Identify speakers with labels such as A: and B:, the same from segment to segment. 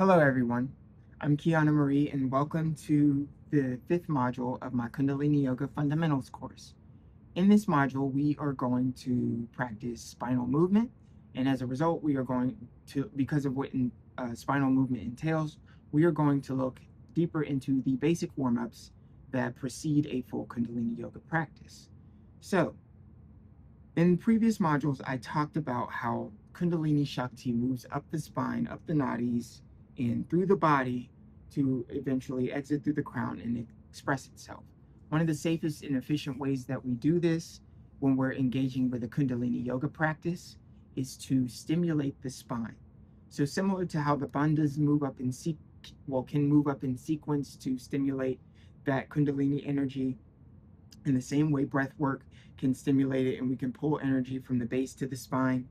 A: Hello everyone, I'm Kiana Marrie and welcome to the 5th module of my Kundalini Yoga Fundamentals course. In this module, we are going to practice spinal movement, and as a result, we are going to, because of what spinal movement entails, we are going to look deeper into the basic warm-ups that precede a full Kundalini Yoga practice. So, in previous modules, I talked about how Kundalini Shakti moves up the spine, up the nadis, and through the body to eventually exit through the crown and express itself. One of the safest and efficient ways that we do this when we're engaging with a Kundalini yoga practice is to stimulate the spine. So similar to how the bandhas move up in can move up in sequence to stimulate that Kundalini energy, in the same way breath work can stimulate it and we can pull energy from the base to the spine.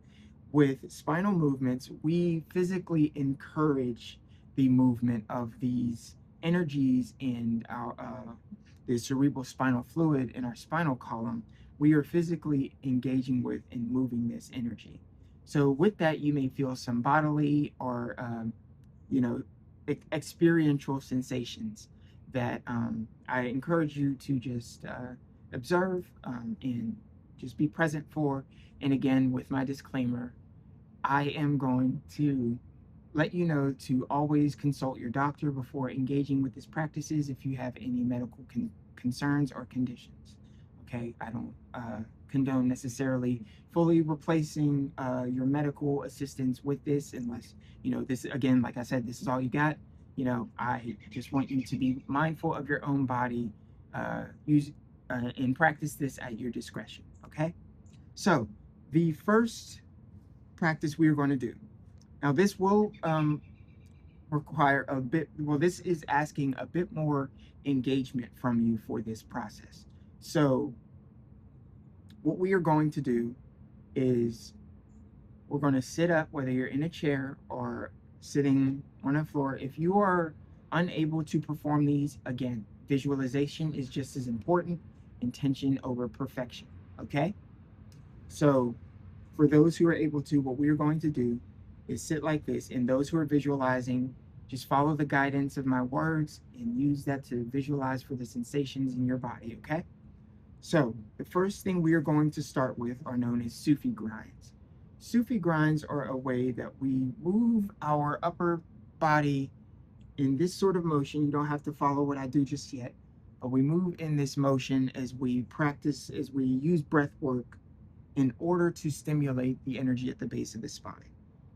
A: With spinal movements, we physically encourage the movement of these energies in our the cerebral spinal fluid in our spinal column. We are physically engaging with and moving this energy. So with that, you may feel some bodily or you know, experiential sensations that I encourage you to just observe and just be present for. And again, with my disclaimer, I am going to let you know to always consult your doctor before engaging with these practices if you have any medical concerns or conditions. Okay, I don't condone necessarily fully replacing your medical assistance with this unless, this, again, like I said, this is all you got. I just want you to be mindful of your own body, use and practice this at your discretion. Okay, so the first practice we are going to do. Now, this will require a bit, well, this is asking a bit more engagement from you for this process. So what we are going to do is we're going to sit up, whether you're in a chair or sitting on a floor. If you are unable to perform these, again, visualization is just as important, intention over perfection. Okay? So for those who are able to, what we are going to do is sit like this. And those who are visualizing, just follow the guidance of my words and use that to visualize for the sensations in your body, okay? So the first thing we are going to start with are known as Sufi Grinds. Sufi Grinds are a way that we move our upper body in this sort of motion. You don't have to follow what I do just yet, but we move in this motion as we practice, as we use breath work in order to stimulate the energy at the base of the spine.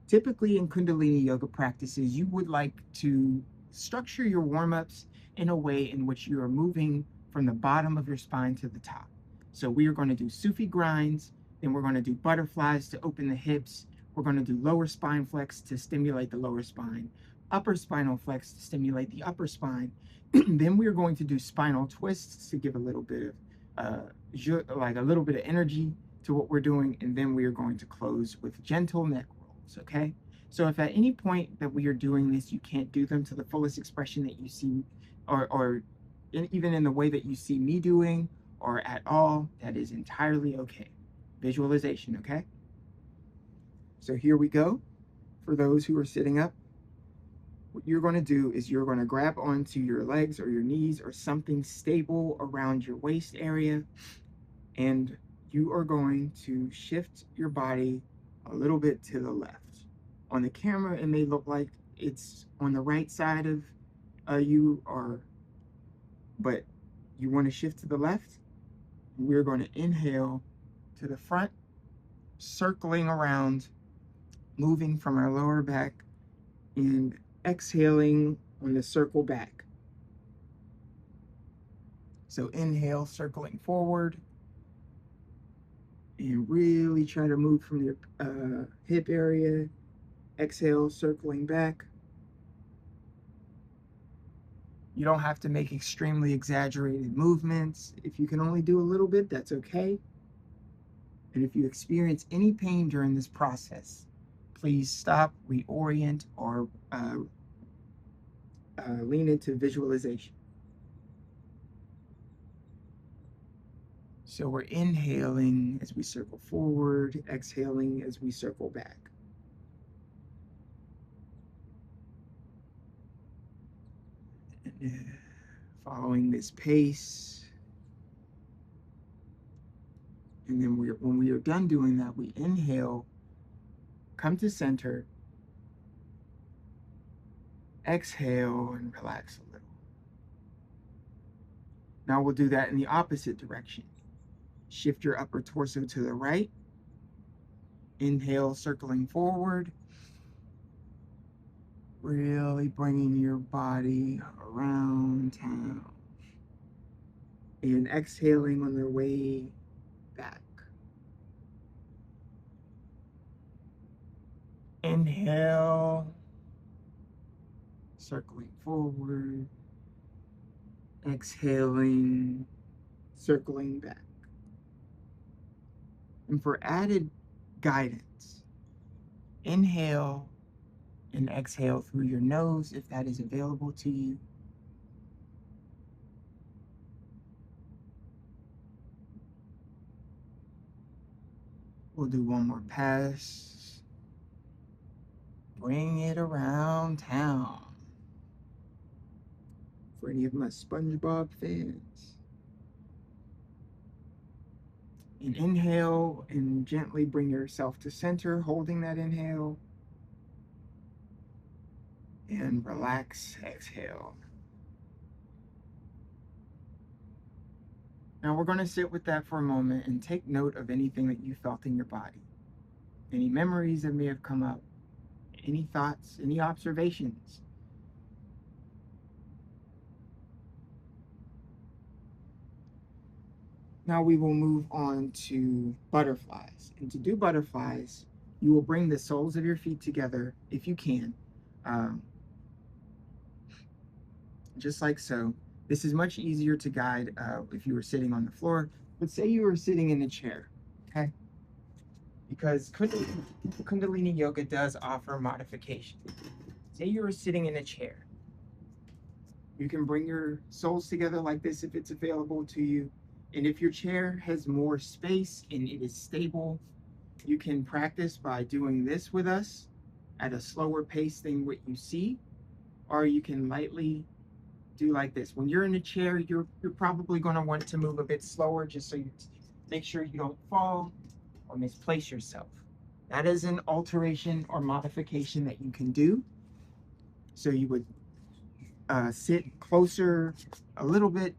A: Typically in Kundalini yoga practices, you would like to structure your warm-ups in a way in which you are moving from the bottom of your spine to the top. So we are going to do Sufi Grinds, then we're going to do butterflies to open the hips, we're going to do lower spine flex to stimulate the lower spine, upper spinal flex to stimulate the upper spine. Then we're going to do spinal twists to give a little bit of like a little bit of energy to what we're doing, and then we are going to close with gentle neck rolls, okay? So if at any point that we are doing this, you can't do them to the fullest expression that you see, or even in the way that you see me doing, or at all, that is entirely okay. Visualization, okay? So here we go. For those who are sitting up, what you're going to do is you're going to grab onto your legs or your knees or something stable around your waist area, and you are going to shift your body a little bit to the left. On the camera, it may look like it's on the right side of but you want to shift to the left. We're going to inhale to the front, circling around, moving from our lower back, and exhaling on the circle back. So inhale, circling forward, and really try to move from your hip area. Exhale, circling back. You don't have to make extremely exaggerated movements. If you can only do a little bit, that's okay. And if you experience any pain during this process, please stop, reorient, or lean into visualization. So we're inhaling as we circle forward, exhaling as we circle back. Yeah. Following this pace. And then when we are done doing that, we inhale, come to center, exhale, and relax a little. Now we'll do that in the opposite direction. Shift your upper torso to the right. Inhale, circling forward. Really bringing your body around town. And exhaling on the way back. Inhale, circling forward. Exhaling, circling back. And for added guidance, inhale and exhale through your nose if that is available to you. We'll do one more pass. Bring it around town. For any of my SpongeBob fans. And inhale and gently bring yourself to center, holding that inhale. And relax, exhale. Now we're going to sit with that for a moment and take note of anything that you felt in your body. Any memories that may have come up, any thoughts, any observations. Now we will move on to butterflies. And to do butterflies, you will bring the soles of your feet together if you can, just like so. This is much easier to guide if you were sitting on the floor. But say you were sitting in a chair, okay? Because Kundalini Yoga does offer modification. Say you were sitting in a chair. You can bring your soles together like this if it's available to you. And if your chair has more space and it is stable, you can practice by doing this with us at a slower pace than what you see, or you can lightly do like this. When you're in a chair, you're probably going to want to move a bit slower just so you make sure you don't fall or misplace yourself. That is an alteration or modification that you can do. So you would sit closer, a little bit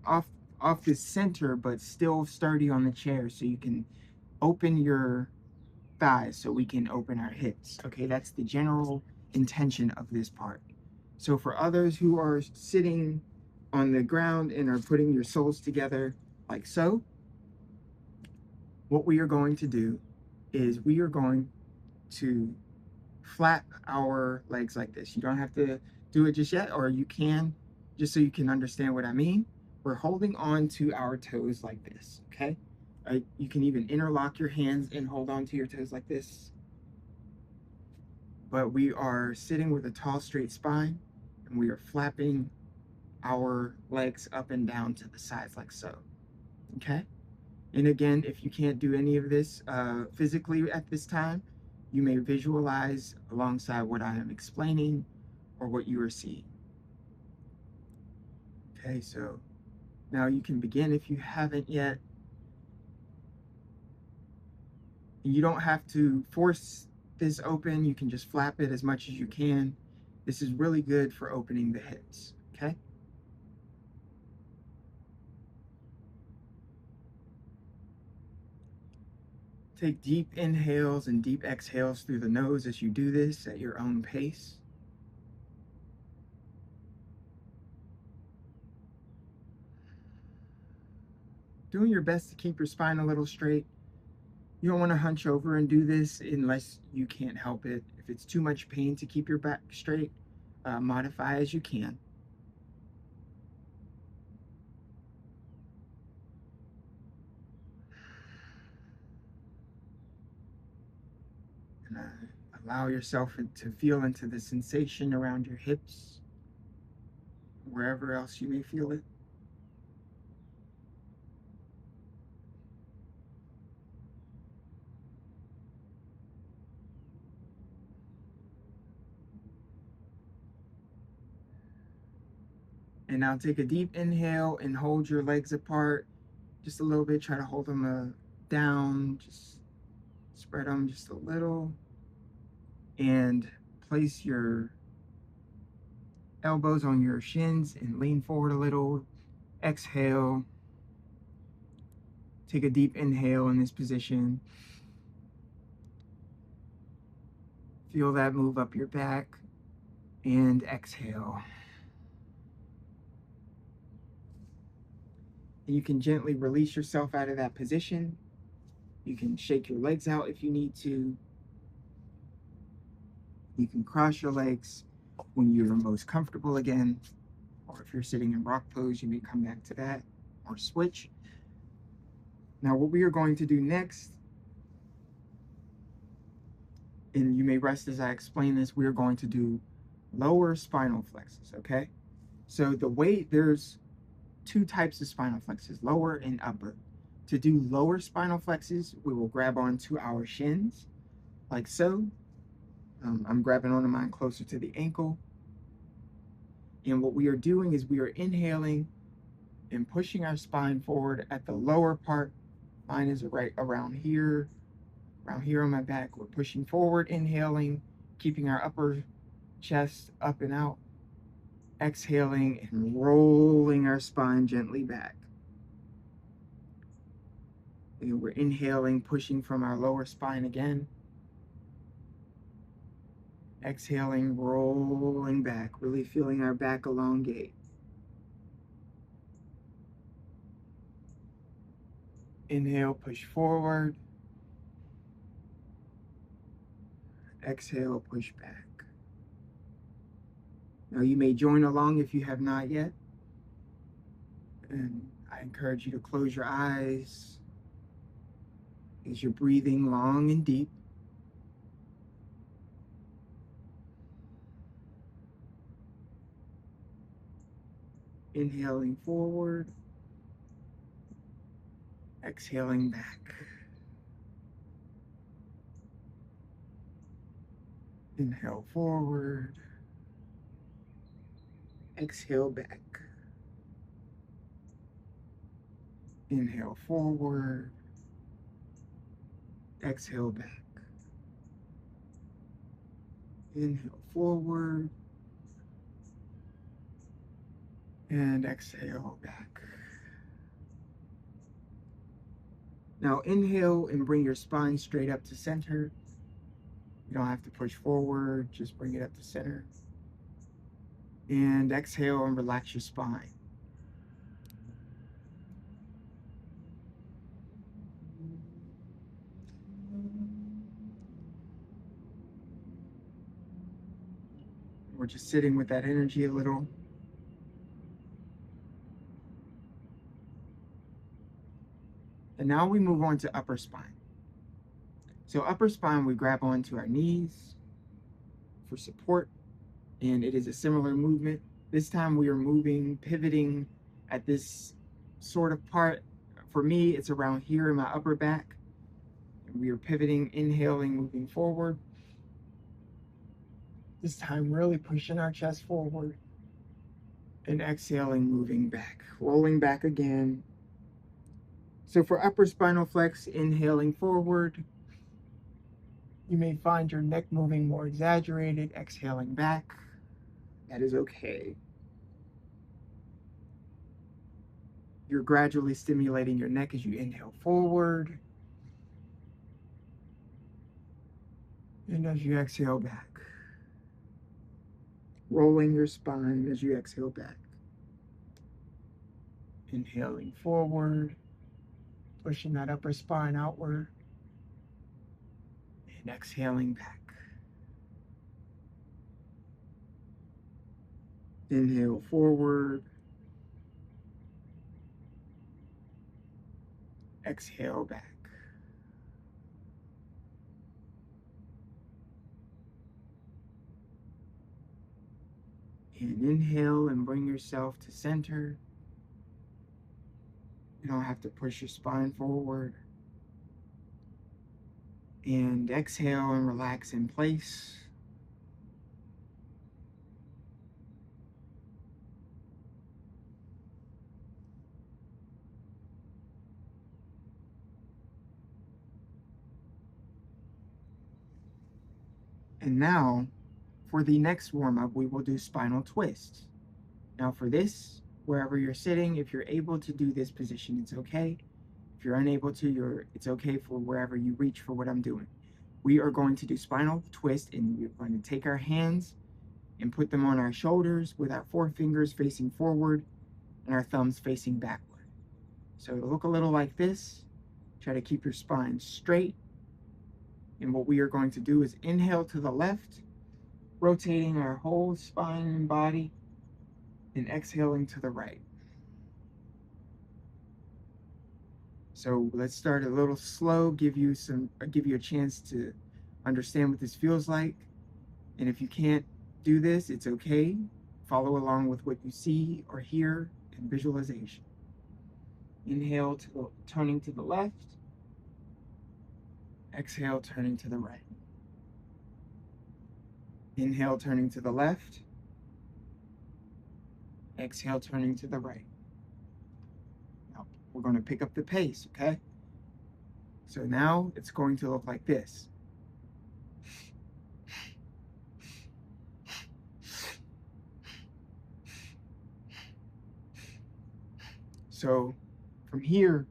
A: off the center, but still sturdy on the chair, so you can open your thighs so we can open our hips. Okay, that's the general intention of this part. So for others who are sitting on the ground and are putting your soles together like so, what we are going to do is we are going to flap our legs like this. You don't have to do it just yet, or you can, just so you can understand what I mean. We're holding on to our toes like this, okay? You can even interlock your hands and hold on to your toes like this. But we are sitting with a tall, straight spine, and we are flapping our legs up and down to the sides like so, okay? And again, if you can't do any of this physically at this time, you may visualize alongside what I am explaining or what you are seeing. Okay, so now you can begin if you haven't yet. You don't have to force this open. You can just flap it as much as you can. This is really good for opening the hips, okay? Take deep inhales and deep exhales through the nose as you do this at your own pace. Doing your best to keep your spine a little straight. You don't want to hunch over and do this unless you can't help it. If it's too much pain to keep your back straight, modify as you can. And allow yourself to feel into the sensation around your hips, wherever else you may feel it. And now take a deep inhale and hold your legs apart just a little bit. Try to hold them down, just spread them just a little. And place your elbows on your shins and lean forward a little. Exhale. Take a deep inhale in this position. Feel that move up your back. And exhale. And you can gently release yourself out of that position. You can shake your legs out if you need to. You can cross your legs when you're most comfortable again. Or if you're sitting in rock pose, you may come back to that or switch. Now, what we are going to do next, and you may rest as I explain this, we are going to do lower spinal flexors, okay? So there's two types of spinal flexors, lower and upper. To do lower spinal flexors, we will grab onto our shins, like so. I'm grabbing onto mine closer to the ankle. And what we are doing is we are inhaling and pushing our spine forward at the lower part. Mine is right around here on my back. We're pushing forward, inhaling, keeping our upper chest up and out. Exhaling and rolling our spine gently back. And we're inhaling, pushing from our lower spine again. Exhaling, rolling back, really feeling our back elongate. Inhale, push forward. Exhale, push back. Now you may join along if you have not yet. And I encourage you to close your eyes as you're breathing long and deep. Inhaling forward. Exhaling back. Inhale forward. Exhale back. Inhale forward. Exhale back. Inhale forward. And exhale back. Now inhale and bring your spine straight up to center. You don't have to push forward, just bring it up to center. And exhale and relax your spine. We're just sitting with that energy a little. And now we move on to upper spine. So upper spine, we grab onto our knees for support. And it is a similar movement. This time we are moving, pivoting at this sort of part. For me, it's around here in my upper back. And we are pivoting, inhaling, moving forward. This time really pushing our chest forward. And exhaling, moving back, rolling back again. So for upper spinal flex, inhaling forward, you may find your neck moving more exaggerated, exhaling back. That is okay. You're gradually stimulating your neck as you inhale forward. And as you exhale back. Rolling your spine as you exhale back. Inhaling forward, pushing that upper spine outward. And exhaling back. Inhale forward. Exhale back. And inhale and bring yourself to center. You don't have to push your spine forward. And exhale and relax in place. And now, for the next warm-up, we will do spinal twists. Now for this, wherever you're sitting, if you're able to do this position, it's okay. If you're unable to, it's okay for wherever you reach for what I'm doing. We are going to do spinal twist, and we're going to take our hands and put them on our shoulders with our forefingers facing forward and our thumbs facing backward. So it'll look a little like this. Try to keep your spine straight. And what we are going to do is inhale to the left, rotating our whole spine and body, and exhaling to the right. So let's start a little slow, give you a chance to understand what this feels like. And if you can't do this, it's okay. Follow along with what you see or hear in visualization. Inhale, turning to the left. Exhale, turning to the right. Inhale, turning to the left. Exhale, turning to the right. Now, we're going to pick up the pace, okay? So now it's going to look like this. So from here,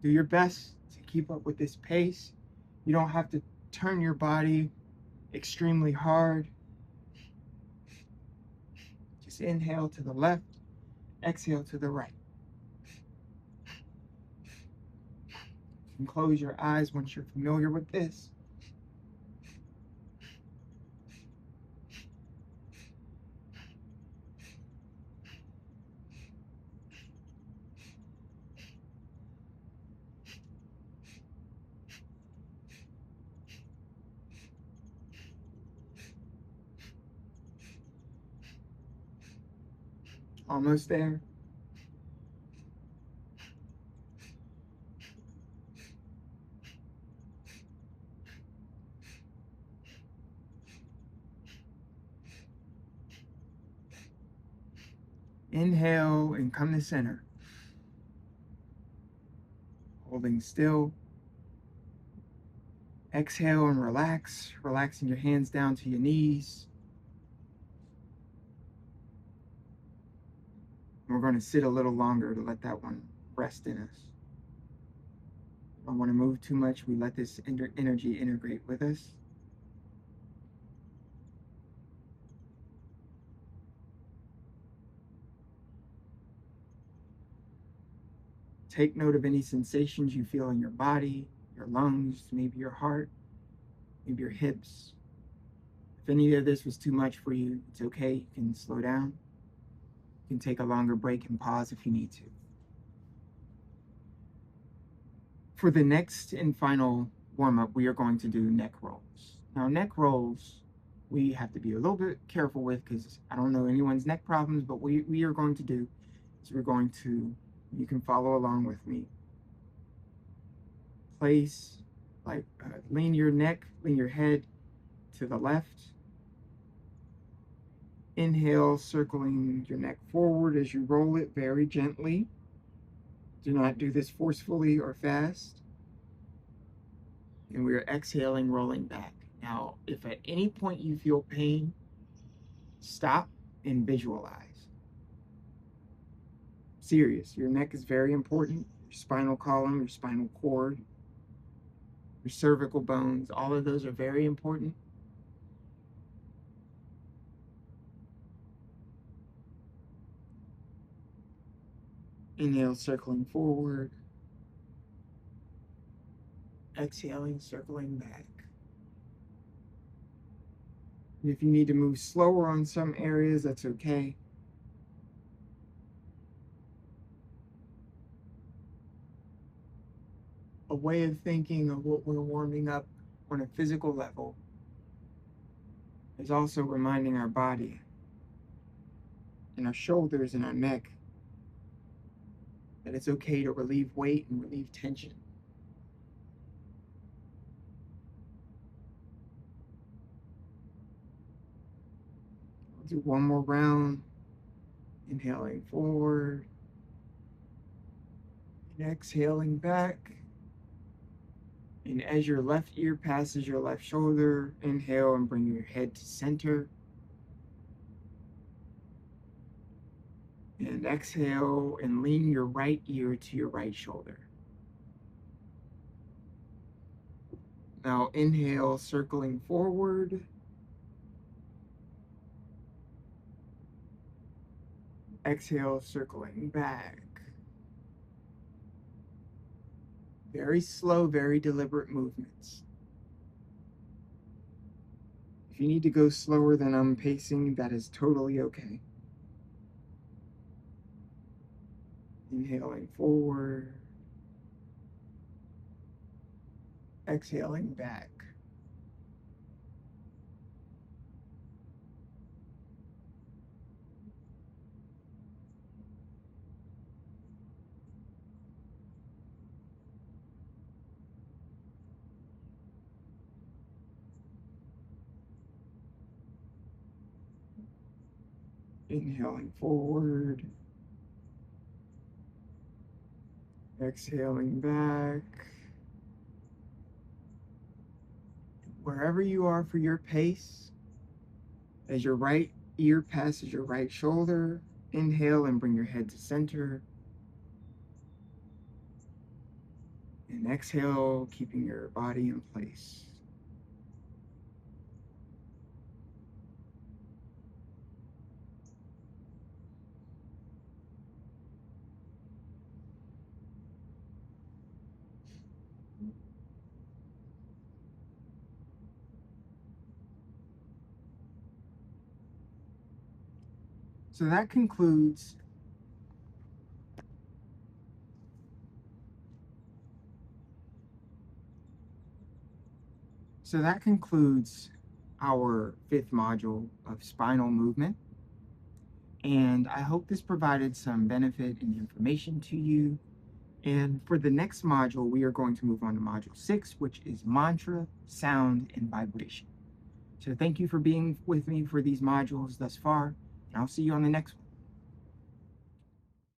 A: do your best to keep up with this pace. You don't have to turn your body extremely hard. Just inhale to the left, exhale to the right. You can close your eyes once you're familiar with this. Almost there. Inhale and come to center. Holding still. Exhale and relax, relaxing your hands down to your knees. We're going to sit a little longer to let that one rest in us. Don't want to move too much. We let this energy integrate with us. Take note of any sensations you feel in your body, your lungs, maybe your heart, maybe your hips. If any of this was too much for you, it's okay. You can slow down. You can take a longer break and pause if you need to. For the next and final warm-up, we are going to do neck rolls. Now, neck rolls, we have to be a little bit careful with because I don't know anyone's neck problems, but we are going to do is you can follow along with me. Place, lean your head to the left. Inhale, circling your neck forward as you roll it very gently. Do not do this forcefully or fast. And we are exhaling, rolling back. Now, if at any point you feel pain, stop and visualize. Serious, your neck is very important. Your spinal column, your spinal cord, your cervical bones, all of those are very important. Inhale, circling forward. Exhaling, circling back. And if you need to move slower on some areas, that's okay. A way of thinking of what we're warming up on a physical level is also reminding our body and our shoulders and our neck that it's okay to relieve weight and relieve tension. I'll do one more round. Inhaling forward and exhaling back. And as your left ear passes your left shoulder, inhale and bring your head to center. And exhale and lean your right ear to your right shoulder. Now inhale, circling forward. Exhale, circling back. Very slow, very deliberate movements. If you need to go slower than I'm pacing, that is totally okay. Inhaling forward. Exhaling back. Inhaling forward. Exhaling back. Wherever you are for your pace, as your right ear passes your right shoulder, inhale and bring your head to center. And exhale, keeping your body in place. So that concludes our fifth module of spinal movement. And I hope this provided some benefit and information to you. And for the next module, we are going to move on to module 6, which is mantra, sound, and vibration. So thank you for being with me for these modules thus far, and I'll see you on the next one.